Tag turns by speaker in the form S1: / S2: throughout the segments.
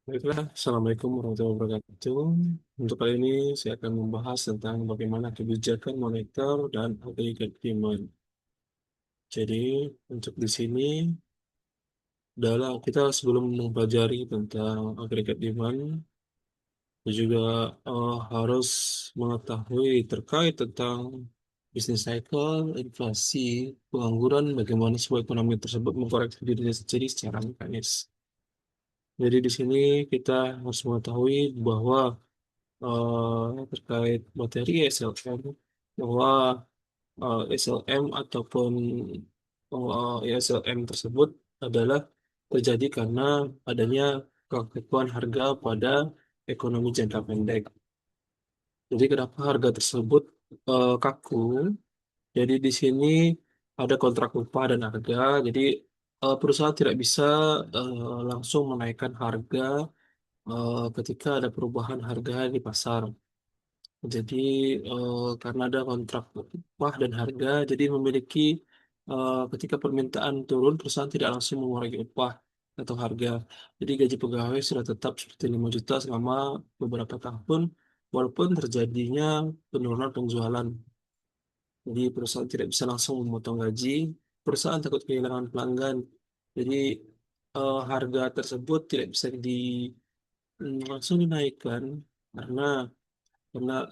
S1: Baiklah, Assalamualaikum warahmatullahi wabarakatuh. Untuk kali ini saya akan membahas tentang bagaimana kebijakan moneter dan agregat demand. Jadi, untuk di sini adalah kita sebelum mempelajari tentang agregat demand, kita juga harus mengetahui terkait tentang bisnis cycle, inflasi, pengangguran, bagaimana sebuah ekonomi tersebut mengkoreksi dirinya sendiri secara mekanis. Jadi di sini kita harus mengetahui bahwa terkait materi SLM bahwa SLM ataupun SLM tersebut adalah terjadi karena adanya kekakuan harga pada ekonomi jangka pendek. Jadi kenapa harga tersebut kaku? Jadi di sini ada kontrak upah dan harga. Jadi perusahaan tidak bisa langsung menaikkan harga ketika ada perubahan harga di pasar. Jadi karena ada kontrak upah dan harga, jadi memiliki ketika permintaan turun, perusahaan tidak langsung mengurangi upah atau harga. Jadi gaji pegawai sudah tetap seperti 5 juta selama beberapa tahun, walaupun terjadinya penurunan penjualan. Jadi perusahaan tidak bisa langsung memotong gaji, perusahaan takut kehilangan pelanggan. Jadi harga tersebut tidak bisa langsung dinaikkan karena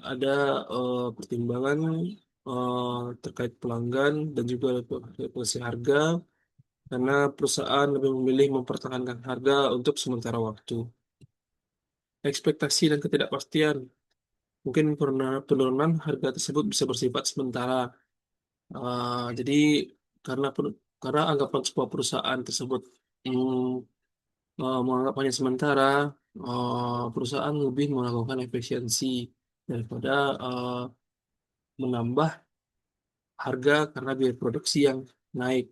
S1: ada pertimbangan terkait pelanggan dan juga posisi harga karena perusahaan lebih memilih mempertahankan harga untuk sementara waktu. Ekspektasi dan ketidakpastian. Mungkin penurunan harga tersebut bisa bersifat sementara. Jadi karena karena anggapan sebuah perusahaan tersebut menganggap hanya sementara, perusahaan lebih melakukan efisiensi daripada menambah harga karena biaya produksi yang naik.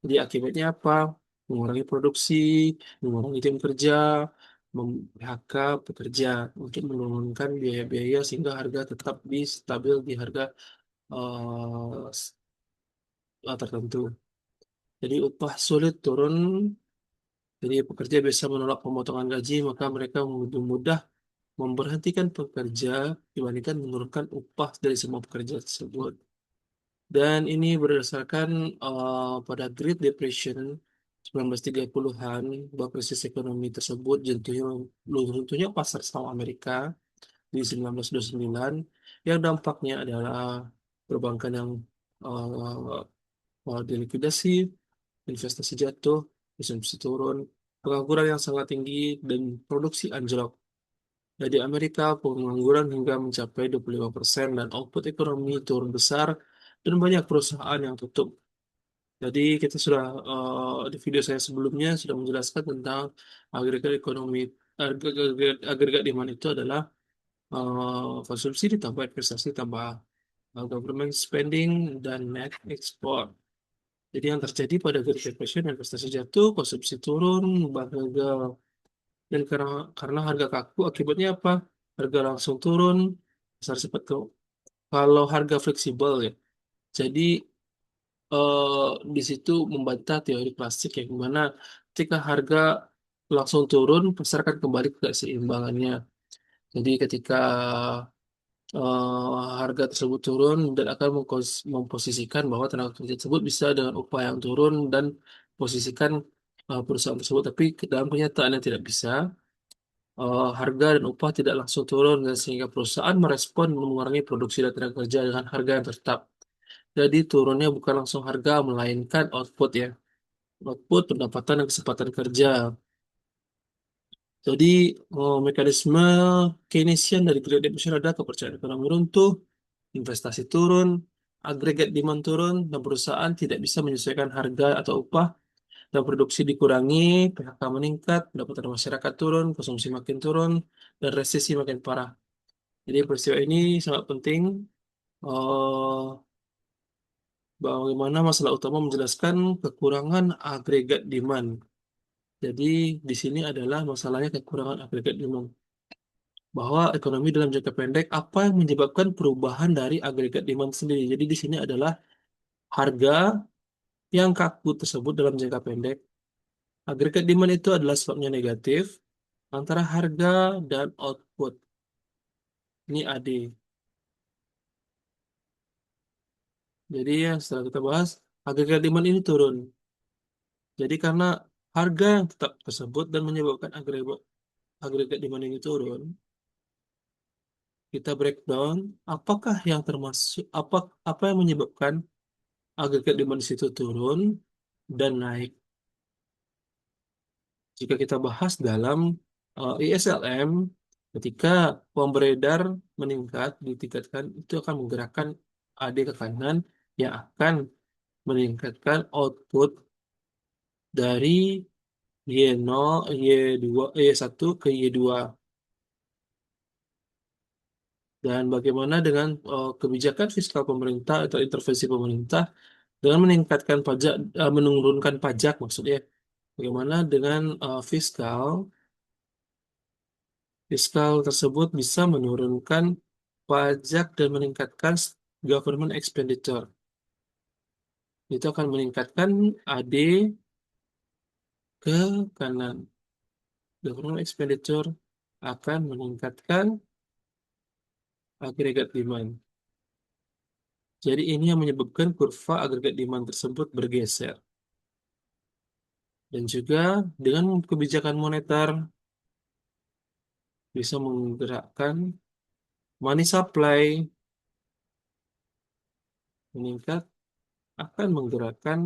S1: Jadi akibatnya apa? Mengurangi produksi, mengurangi jam kerja, PHK pekerja untuk menurunkan biaya-biaya sehingga harga tetap di stabil di harga tertentu. Jadi upah sulit turun, jadi pekerja bisa menolak pemotongan gaji, maka mereka lebih mudah memberhentikan pekerja dibandingkan menurunkan upah dari semua pekerja tersebut. Dan ini berdasarkan pada Great Depression 1930-an, bahwa krisis ekonomi tersebut runtuhnya pasar saham Amerika di 1929, yang dampaknya adalah perbankan yang dilikuidasi, investasi jatuh, konsumsi turun, pengangguran yang sangat tinggi, dan produksi anjlok. Di Amerika, pengangguran hingga mencapai 25% dan output ekonomi turun besar dan banyak perusahaan yang tutup. Jadi kita sudah di video saya sebelumnya sudah menjelaskan tentang agregat ekonomi, agregat demand itu adalah konsumsi ditambah investasi tambah government spending dan net export. Jadi yang terjadi pada Great Depression, investasi jatuh, konsumsi turun, bahan gagal. Dan karena harga kaku, akibatnya apa? Harga langsung turun, pasar cepat ke. Kalau harga fleksibel ya, jadi eh, di situ membantah teori klasik yang mana ketika harga langsung turun, pasar akan kembali ke keseimbangannya. Jadi ketika harga tersebut turun dan akan memposisikan bahwa tenaga kerja tersebut bisa dengan upah yang turun dan posisikan perusahaan tersebut. Tapi dalam kenyataannya tidak bisa. Harga dan upah tidak langsung turun dan sehingga perusahaan merespon mengurangi produksi dan tenaga kerja dengan harga yang tetap. Jadi turunnya bukan langsung harga melainkan output ya. Output, pendapatan, dan kesempatan kerja. Jadi mekanisme Keynesian dari Great Depression ada kepercayaan ekonomi runtuh, investasi turun, agregat demand turun, dan perusahaan tidak bisa menyesuaikan harga atau upah, dan produksi dikurangi, PHK meningkat, pendapatan masyarakat turun, konsumsi makin turun, dan resesi makin parah. Jadi peristiwa ini sangat penting eh, bagaimana masalah utama menjelaskan kekurangan agregat demand. Jadi di sini adalah masalahnya kekurangan agregat demand. Bahwa ekonomi dalam jangka pendek, apa yang menyebabkan perubahan dari agregat demand sendiri. Jadi di sini adalah harga yang kaku tersebut dalam jangka pendek. Agregat demand itu adalah sebabnya negatif. antara harga dan output. Ini AD. Jadi ya setelah kita bahas, agregat demand ini turun. Jadi karena harga yang tetap tersebut dan menyebabkan agregat demand ini turun, kita breakdown apakah yang termasuk apa yang menyebabkan agregat demand di situ turun dan naik. Jika kita bahas dalam ISLM, ketika uang beredar meningkat, ditingkatkan, itu akan menggerakkan AD ke kanan yang akan meningkatkan output dari Y0, Y2, Y1 ke Y2. Dan bagaimana dengan kebijakan fiskal pemerintah atau intervensi pemerintah dengan meningkatkan pajak, menurunkan pajak maksudnya. Bagaimana dengan fiskal tersebut bisa menurunkan pajak dan meningkatkan government expenditure. Itu akan meningkatkan AD ke kanan. Government expenditure akan meningkatkan agregat demand. Jadi ini yang menyebabkan kurva agregat demand tersebut bergeser. Dan juga dengan kebijakan moneter bisa menggerakkan money supply meningkat akan menggerakkan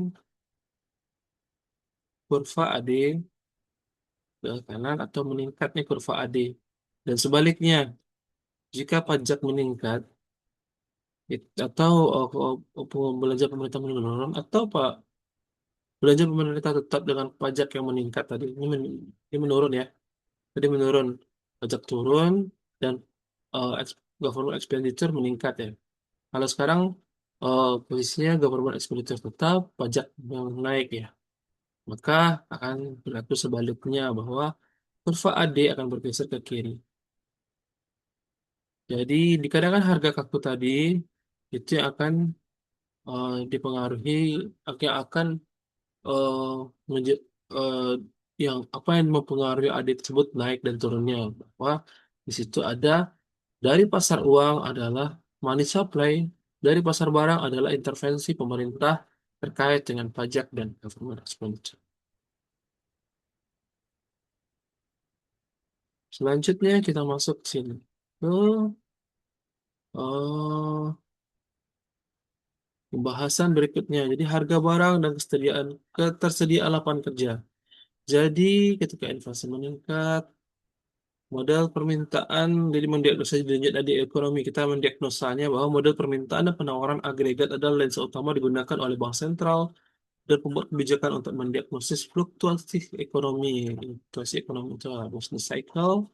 S1: kurva AD ke kanan atau meningkatnya kurva AD. Dan sebaliknya, jika pajak meningkat atau belanja pemerintah menurun atau belanja pemerintah tetap dengan pajak yang meningkat tadi ini menurun ya. Tadi menurun, pajak turun dan government expenditure meningkat ya. Kalau sekarang posisinya government expenditure tetap, pajak yang naik ya. Maka akan berlaku sebaliknya bahwa kurva AD akan bergeser ke kiri. Jadi dikatakan harga kaku tadi itu yang akan dipengaruhi, yang akan eh, menje- eh, yang apa yang mempengaruhi AD tersebut naik dan turunnya. Bahwa di situ ada dari pasar uang adalah money supply, dari pasar barang adalah intervensi pemerintah terkait dengan pajak dan government expenditure. Selanjutnya kita masuk ke sini. Ke eh, pembahasan berikutnya. Jadi harga barang dan ketersediaan lapangan kerja. Jadi ketika inflasi meningkat, model permintaan jadi mendiagnosa dari ekonomi kita mendiagnosanya bahwa model permintaan dan penawaran agregat adalah lensa utama digunakan oleh bank sentral dan pembuat kebijakan untuk mendiagnosis fluktuasi ekonomi. Fluktuasi ekonomi itu adalah business cycle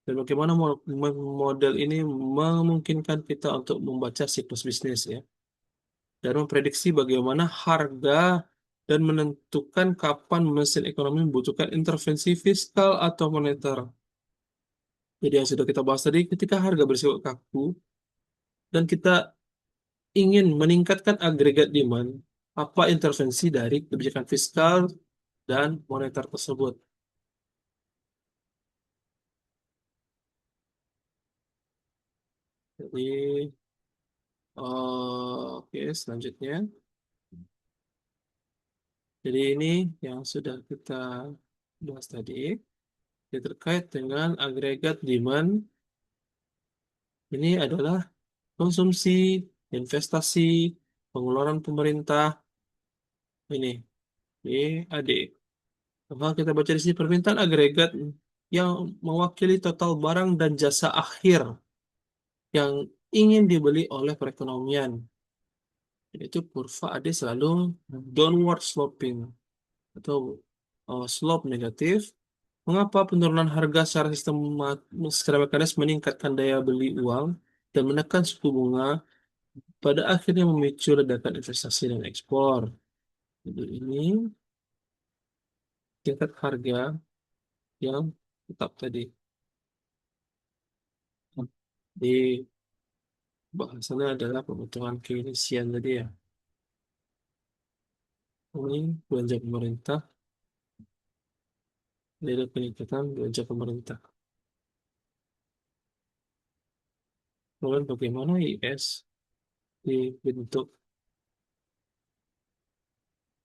S1: dan bagaimana model ini memungkinkan kita untuk membaca siklus bisnis ya dan memprediksi bagaimana harga dan menentukan kapan mesin ekonomi membutuhkan intervensi fiskal atau moneter. Jadi yang sudah kita bahas tadi, ketika harga bersifat kaku dan kita ingin meningkatkan agregat demand, apa intervensi dari kebijakan fiskal dan moneter tersebut? Jadi, oke, selanjutnya. Jadi ini yang sudah kita bahas tadi, yang terkait dengan agregat demand. Ini adalah konsumsi, investasi, pengeluaran pemerintah, ini, BAD. Kalau kita baca di sini permintaan agregat yang mewakili total barang dan jasa akhir yang ingin dibeli oleh perekonomian. Itu kurva AD selalu downward sloping atau slope negatif. Mengapa penurunan harga secara mekanis meningkatkan daya beli uang dan menekan suku bunga pada akhirnya memicu ledakan investasi dan ekspor. Jadi ini tingkat harga yang tetap tadi. Di bahasannya adalah kebutuhan keinisian tadi ya. Ini belanja pemerintah dari peningkatan belanja pemerintah. Kemudian bagaimana IS dibentuk?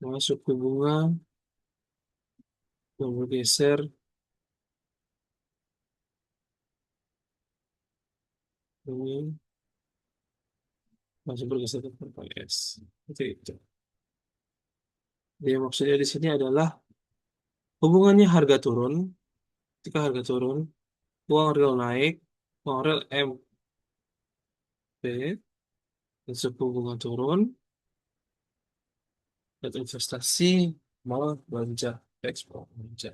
S1: Nah, suku bunga yang bergeser ini masih bergeser ke kuartal IS. Itu. Jadi maksudnya di sini adalah hubungannya harga turun. Ketika harga turun, uang real naik, uang real MP, dan suku bunga turun, dan investasi malah belanja ekspor belanja.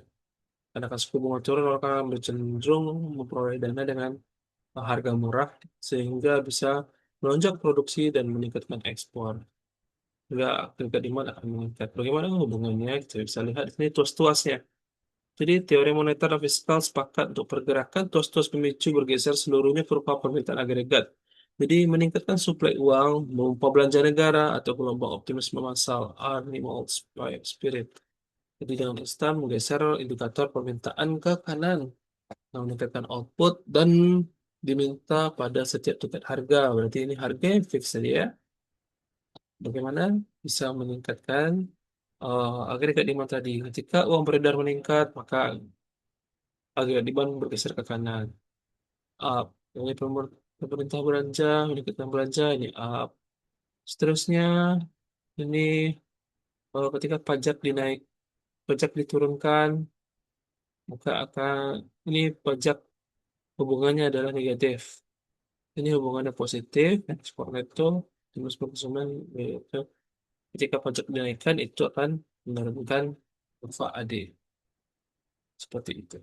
S1: Karena kan suku bunga turun, orang akan bercenderung memperoleh dana dengan harga murah sehingga bisa melonjak produksi dan meningkatkan ekspor. Enggak, tingkat demand akan meningkat. Bagaimana hubungannya? Kita bisa lihat di sini tuas-tuasnya. Jadi teori moneter dan fiskal sepakat untuk pergerakan tuas-tuas pemicu bergeser seluruhnya berupa permintaan agregat. Jadi meningkatkan suplai uang, memompa belanja negara, atau gelombang optimisme massal, animal spirit. Jadi dengan instan menggeser indikator permintaan ke kanan, meningkatkan output dan diminta pada setiap tingkat harga. Berarti ini harga yang fix tadi ya. Bagaimana bisa meningkatkan agregat demand tadi? Ketika uang beredar meningkat, maka agregat demand bergeser ke kanan. Up. Ini pemerintah belanja, meningkatkan belanja, ini up. Seterusnya, ini ketika pajak diturunkan, maka ini pajak hubungannya adalah negatif. Ini hubungannya positif, ekspor neto, terus konsumen yaitu ketika pajak dinaikkan itu akan menurunkan kurva AD seperti itu.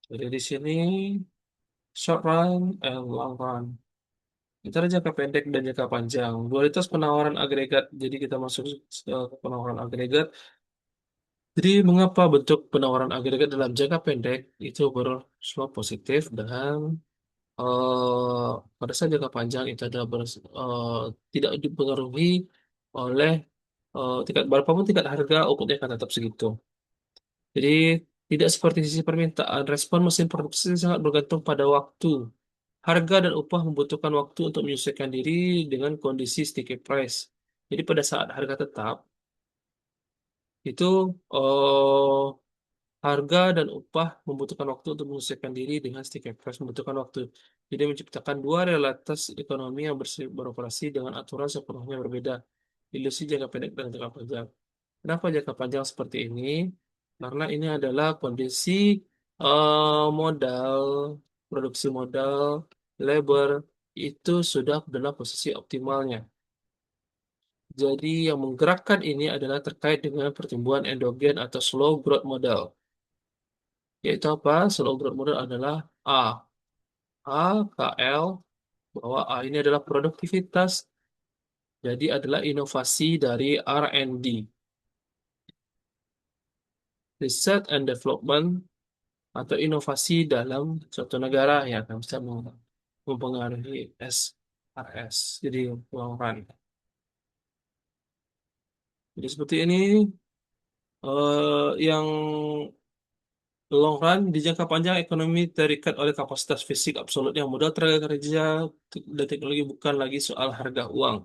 S1: Jadi di sini short run and long run. Antara jangka pendek dan jangka panjang. Dualitas penawaran agregat. Jadi kita masuk ke penawaran agregat. Jadi mengapa bentuk penawaran agregat dalam jangka pendek itu bersifat positif dan pada saat jangka panjang itu adalah tidak dipengaruhi oleh berapapun tingkat harga, outputnya akan tetap segitu. Jadi tidak seperti sisi permintaan, respon mesin produksi sangat bergantung pada waktu. Harga dan upah membutuhkan waktu untuk menyesuaikan diri dengan kondisi sticky price. Jadi pada saat harga tetap, itu harga dan upah membutuhkan waktu untuk menyesuaikan diri dengan sticky price, membutuhkan waktu. Jadi menciptakan dua realitas ekonomi yang beroperasi dengan aturan sepenuhnya berbeda. Ilusi jangka pendek dan jangka panjang. Kenapa jangka panjang seperti ini? Karena ini adalah kondisi modal, produksi modal, labor, itu sudah dalam posisi optimalnya. Jadi yang menggerakkan ini adalah terkait dengan pertumbuhan endogen atau slow growth model. Yaitu apa? Slow growth model adalah A. A, KL, bahwa A ini adalah produktivitas, jadi adalah inovasi dari R&D, Research and Development, atau inovasi dalam suatu negara yang akan bisa mempengaruhi SRS. Jadi long run. Jadi seperti ini yang long run di jangka panjang ekonomi terikat oleh kapasitas fisik absolut yang modal tenaga kerja dan teknologi bukan lagi soal harga uang.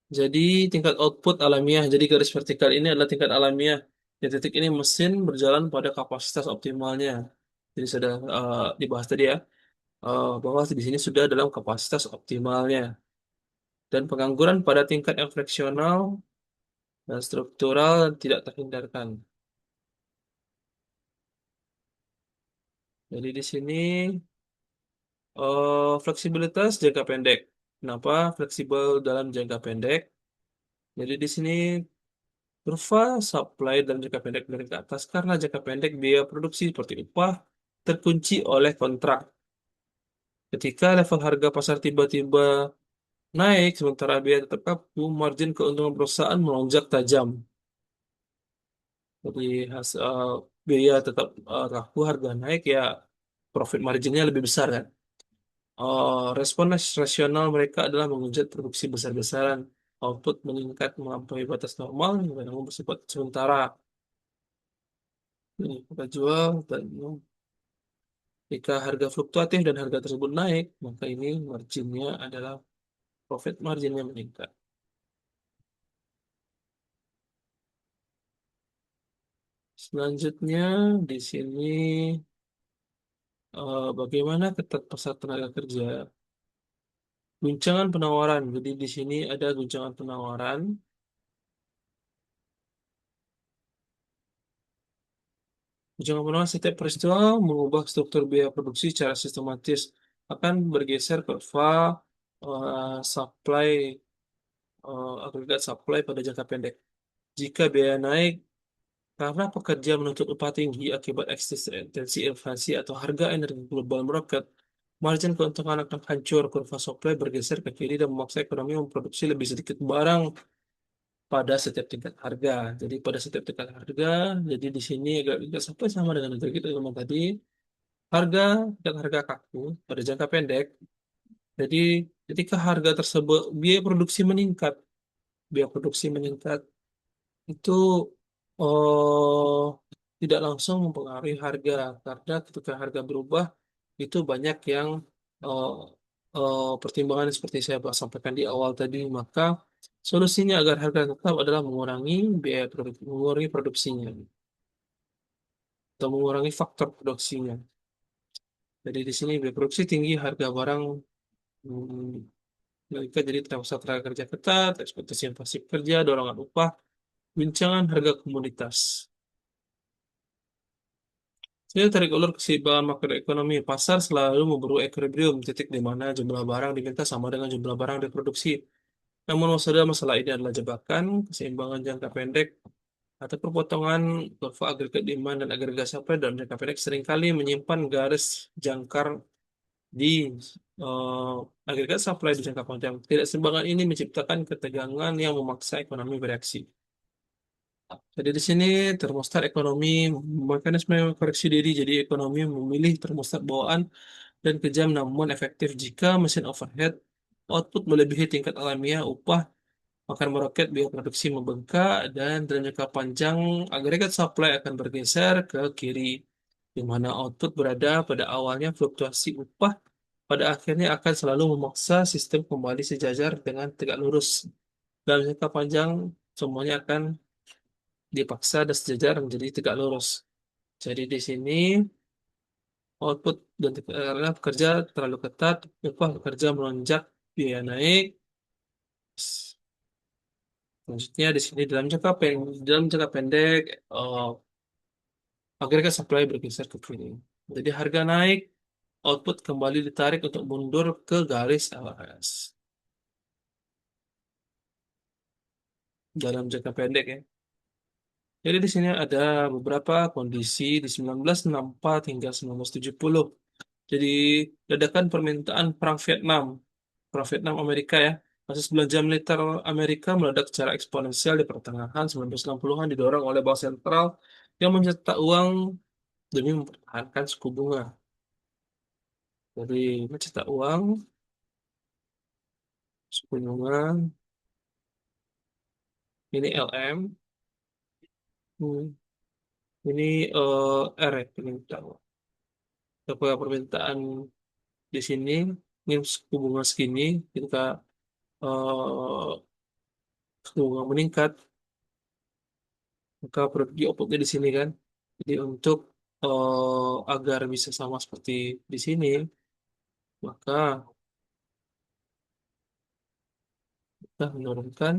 S1: Jadi tingkat output alamiah. Jadi garis vertikal ini adalah tingkat alamiah. Di titik ini mesin berjalan pada kapasitas optimalnya. Jadi sudah dibahas tadi ya. Bahwa di sini sudah dalam kapasitas optimalnya dan pengangguran pada tingkat yang friksional dan struktural tidak terhindarkan. Jadi di sini fleksibilitas jangka pendek. Kenapa fleksibel dalam jangka pendek? Jadi di sini kurva supply dalam jangka pendek dari ke atas karena jangka pendek biaya produksi seperti upah terkunci oleh kontrak. Ketika level harga pasar tiba-tiba naik sementara biaya tetap kaku, margin keuntungan perusahaan melonjak tajam. Jadi biaya tetap kaku, harga naik ya profit marginnya lebih besar kan. Respon rasional mereka adalah mengenjot produksi besar-besaran. output meningkat melampaui batas normal, namun bersifat sementara. Ini kita jual dan jika harga fluktuatif dan harga tersebut naik, maka ini marginnya adalah profit marginnya meningkat. Selanjutnya di sini bagaimana ketat pasar tenaga kerja? Guncangan penawaran. Jadi di sini ada guncangan penawaran. Guncangan penawaran setiap peristiwa mengubah struktur biaya produksi secara sistematis akan bergeser kurva supply agregat supply pada jangka pendek. Jika biaya naik karena pekerja menuntut upah tinggi akibat eksistensi inflasi atau harga energi global meroket, margin keuntungan akan hancur, kurva supply bergeser ke kiri dan memaksa ekonomi memproduksi lebih sedikit barang pada setiap tingkat harga. Jadi pada setiap tingkat harga, jadi di sini agak supply sama dengan yang kita ngomong tadi, harga dan harga kaku pada jangka pendek. Jadi ketika harga tersebut biaya produksi meningkat itu tidak langsung mempengaruhi harga karena ketika harga berubah itu banyak yang eh, pertimbangan seperti saya sampaikan di awal tadi, maka solusinya agar harga tetap adalah mengurangi produksinya atau mengurangi faktor produksinya. Jadi di sini biaya produksi tinggi, harga barang meningkat, jadi terpaksa tenaga kerja ketat, ekspektasi inflasi kerja, dorongan upah, guncangan harga komoditas. Saya tarik ulur keseimbangan makroekonomi. Pasar selalu memburu equilibrium, titik di mana jumlah barang diminta sama dengan jumlah barang diproduksi. Namun masalah ini adalah jebakan, keseimbangan jangka pendek, atau perpotongan kurva agregat demand dan agregat supply dalam jangka pendek seringkali menyimpan garis jangkar di agregat supply di jangka panjang. Tidak seimbangan ini menciptakan ketegangan yang memaksa ekonomi bereaksi. Jadi di sini termostat ekonomi mekanisme koreksi diri. Jadi ekonomi memilih termostat bawaan dan kejam namun efektif jika mesin overhead output melebihi tingkat alamiah upah akan meroket, biaya produksi membengkak dan dalam jangka panjang agregat supply akan bergeser ke kiri di mana output berada pada awalnya fluktuasi upah pada akhirnya akan selalu memaksa sistem kembali sejajar dengan tegak lurus. Dalam jangka panjang semuanya akan dipaksa dan sejajar menjadi tegak lurus. Jadi di sini output dan karena pekerja terlalu ketat, upah pekerja melonjak, biaya naik. Selanjutnya di sini dalam jangka pendek agregat supply bergeser ke kiri. Jadi harga naik, output kembali ditarik untuk mundur ke garis LRS. Dalam jangka pendek ya. Jadi di sini ada beberapa kondisi di 1964 hingga 1970. Jadi ledakan permintaan Perang Vietnam Amerika ya. Kasus belanja militer Amerika meledak secara eksponensial di pertengahan 1960-an didorong oleh bank sentral yang mencetak uang demi mempertahankan suku bunga. Jadi mencetak uang, suku bunga, ini LM, hmm, ini R ya, permintaan. Permintaan di sini, ini suku bunga segini, ketika eh, suku bunga meningkat, maka perlu diopernya di sini kan. Jadi untuk agar bisa sama seperti di sini, maka kita menurunkan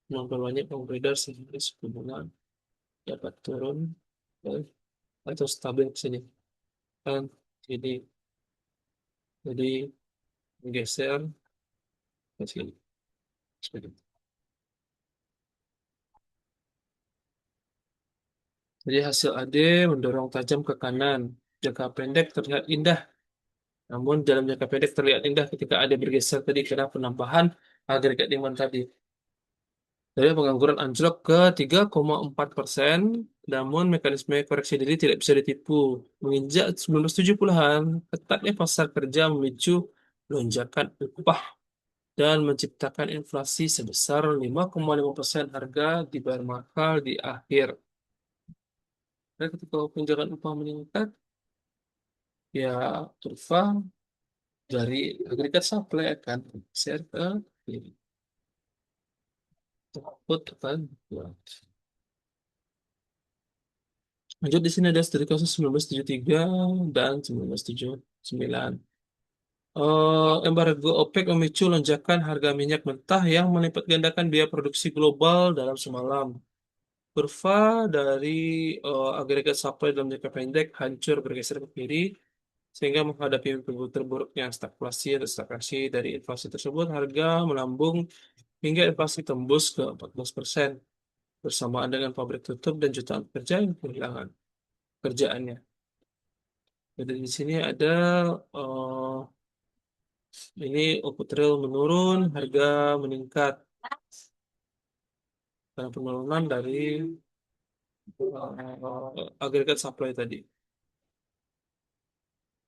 S1: banyak uang beredar sehingga suku bunga dapat turun eh, atau stabil di sini kan. Jadi jadi menggeser ke sini seperti itu. Jadi hasil AD mendorong tajam ke kanan. Jangka pendek terlihat indah, namun dalam jangka pendek terlihat indah ketika AD bergeser tadi karena penambahan agregat demand tadi. Jadi pengangguran anjlok ke 3,4%, namun mekanisme koreksi diri tidak bisa ditipu. Menginjak 1970-an, ketatnya pasar kerja memicu lonjakan upah. dan menciptakan inflasi sebesar 5,5% harga dibayar mahal di akhir. Dan ketika tunjangan upah meningkat, ya kurva dari agregat supply akan share ke kiri. Output akan kuat. Lanjut di sini ada studi kasus 1973 dan 1979. Embargo OPEC memicu lonjakan harga minyak mentah yang melipat gandakan biaya produksi global dalam semalam. Kurva dari agregat supply dalam jangka pendek hancur bergeser ke kiri, sehingga menghadapi mimpi terburuknya stagflasi atau stagflasi dari inflasi tersebut, harga melambung hingga inflasi tembus ke 14% bersamaan dengan pabrik tutup dan jutaan pekerja yang kehilangan kerjaannya. Jadi di sini ada eh, ini output real menurun, harga meningkat karena penurunan dari agregat supply tadi.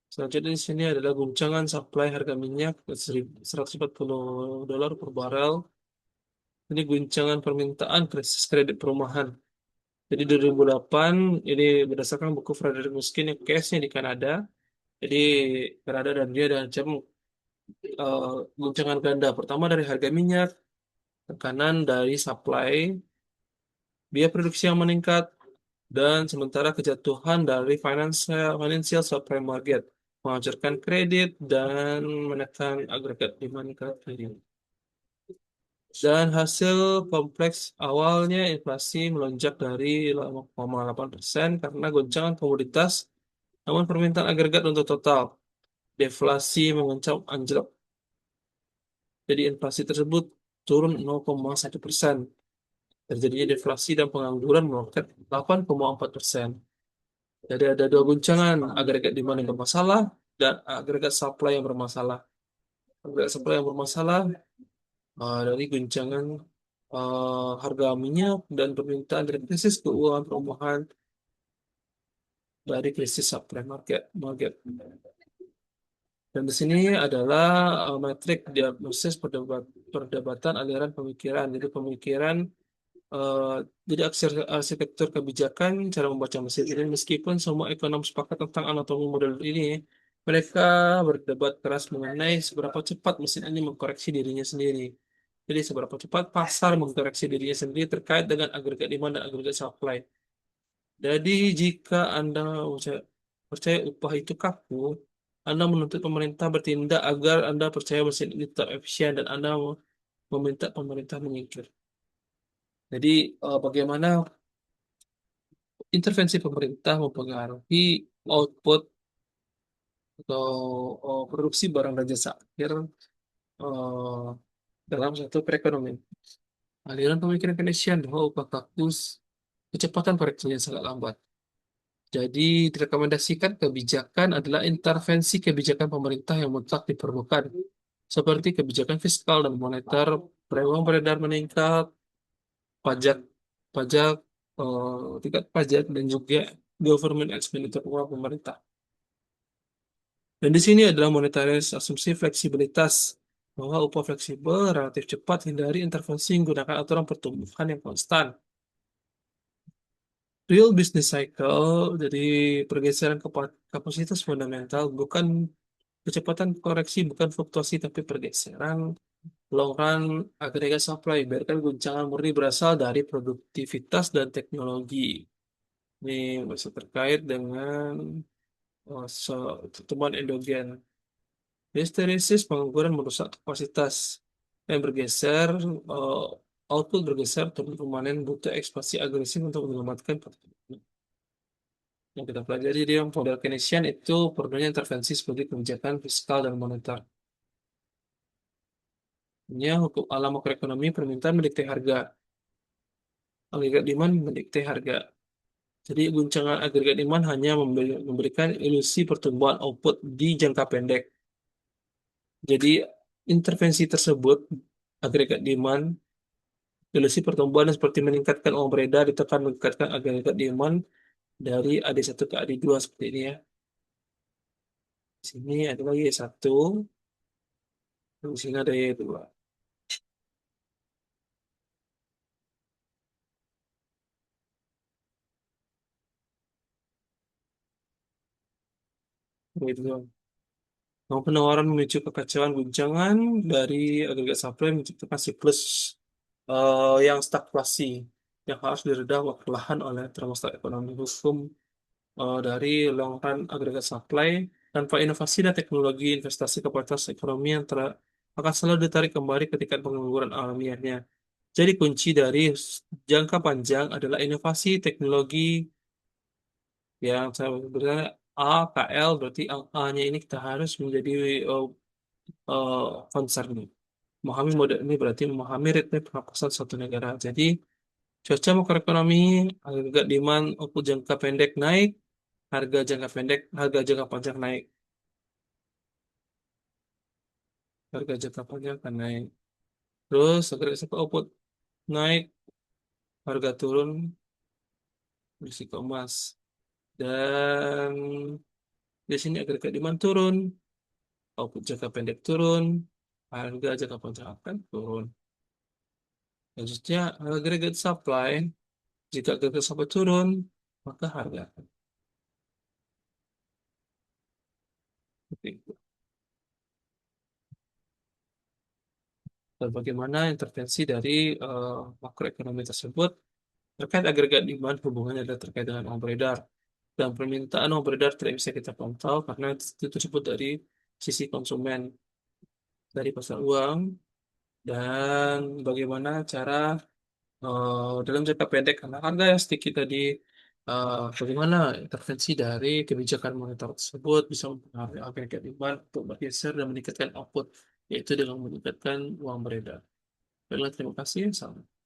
S1: Selanjutnya di sini adalah guncangan supply harga minyak ke 140 dolar per barel. Ini guncangan permintaan krisis kredit perumahan. Jadi 2008 ini berdasarkan buku Frederick Miskin yang case-nya di Kanada. Jadi Kanada dan dia ada macam guncangan ganda. Pertama dari harga minyak, tekanan dari supply, biaya produksi yang meningkat, dan sementara kejatuhan dari financial subprime market menghancurkan kredit dan menekan agregat demand ke kiri. Dan hasil kompleks awalnya inflasi melonjak dari 5,8% karena goncangan komoditas, namun permintaan agregat untuk total. Deflasi mengancam anjlok. Jadi inflasi tersebut turun 0,1%. Terjadinya deflasi dan pengangguran meroket 8,4%. Jadi ada dua guncangan, agregat demand yang bermasalah dan agregat supply yang bermasalah. Agregat supply yang bermasalah dari guncangan harga minyak dan permintaan dari krisis keuangan perumahan dari krisis subprime market. Dan di sini adalah metrik diagnosis perdebatan aliran pemikiran. Jadi pemikiran eh, jadi arsitektur kebijakan, cara membaca mesin ini, meskipun semua ekonom sepakat tentang anatomi model ini, mereka berdebat keras mengenai seberapa cepat mesin ini mengkoreksi dirinya sendiri. Jadi seberapa cepat pasar mengkoreksi dirinya sendiri terkait dengan agregat demand dan agregat supply. Jadi jika Anda percaya upah itu kaku, Anda menuntut pemerintah bertindak agar Anda percaya mesin ini tetap efisien dan Anda meminta pemerintah menyingkir. Jadi bagaimana intervensi pemerintah mempengaruhi output atau produksi barang dan jasa akhir eh, dalam satu perekonomian. Aliran pemikiran Keynesian bahwa upah kakus kecepatan koreksinya sangat lambat. Jadi direkomendasikan kebijakan adalah intervensi kebijakan pemerintah yang mutlak diperlukan, seperti kebijakan fiskal dan moneter, uang beredar meningkat, pajak, pajak, tingkat pajak dan juga government expenditure uang pemerintah. Dan di sini adalah monetaris asumsi fleksibilitas bahwa upah fleksibel relatif cepat hindari intervensi menggunakan aturan pertumbuhan yang konstan. Real business cycle, jadi pergeseran kapasitas fundamental, bukan kecepatan koreksi, bukan fluktuasi, tapi pergeseran long run agregat supply. Biarkan guncangan murni berasal dari produktivitas dan teknologi. Ini masih terkait dengan pertumbuhan endogen. Histeresis pengangguran merusak kapasitas yang bergeser, eh, output bergeser, turun permanen butuh ekspansi agresif untuk menyelamatkan pertumbuhan. Yang kita pelajari di yang model Keynesian itu perlunya intervensi seperti kebijakan fiskal dan moneter. Ini hukum alam makroekonomi permintaan mendikte harga, agregat demand mendikte harga. Jadi guncangan agregat demand hanya memberikan ilusi pertumbuhan output di jangka pendek. Jadi intervensi tersebut agregat demand ilusi pertumbuhan seperti meningkatkan uang beredar ditekan meningkatkan agregat demand dari AD1 ke AD2 seperti ini ya. Sini ada lagi Y1, di sini ada Y2. Gitu. Nah, penawaran memicu kekacauan guncangan dari agregat supply menciptakan siklus yang stagflasi yang harus diredam perlahan oleh termostat ekonomi hukum dari long run agregat supply. Tanpa inovasi dan teknologi investasi kapasitas ekonomi yang akan selalu ditarik kembali ketika pengangguran alamiahnya. Jadi kunci dari jangka panjang adalah inovasi teknologi yang saya sebenarnya A, KL, berarti A-nya ini kita harus menjadi uh, uh, concern. Memahami model ini berarti memahami ritme pernapasan suatu negara. Jadi cuaca makroekonomi, agregat demand untuk jangka pendek naik, harga jangka panjang naik, harga jangka panjang akan naik. Terus agregat supply output naik, harga turun, risiko emas. Dan di sini agregat demand turun, output jangka pendek turun, harga jangka panjang akan turun. Selanjutnya, agregat supply, jika agregat supply turun, maka harga akan naik. Dan bagaimana intervensi dari makroekonomi tersebut terkait agregat demand hubungannya adalah terkait dengan uang beredar. Dan permintaan uang beredar tidak bisa kita pantau karena itu tersebut dari sisi konsumen, dari pasar uang, dan bagaimana cara dalam jangka pendek karena harga yang sedikit tadi, bagaimana intervensi dari kebijakan moneter tersebut bisa mempengaruhi agregat demand untuk bergeser dan meningkatkan output, yaitu dengan meningkatkan uang beredar. Baiklah, terima kasih. Salam.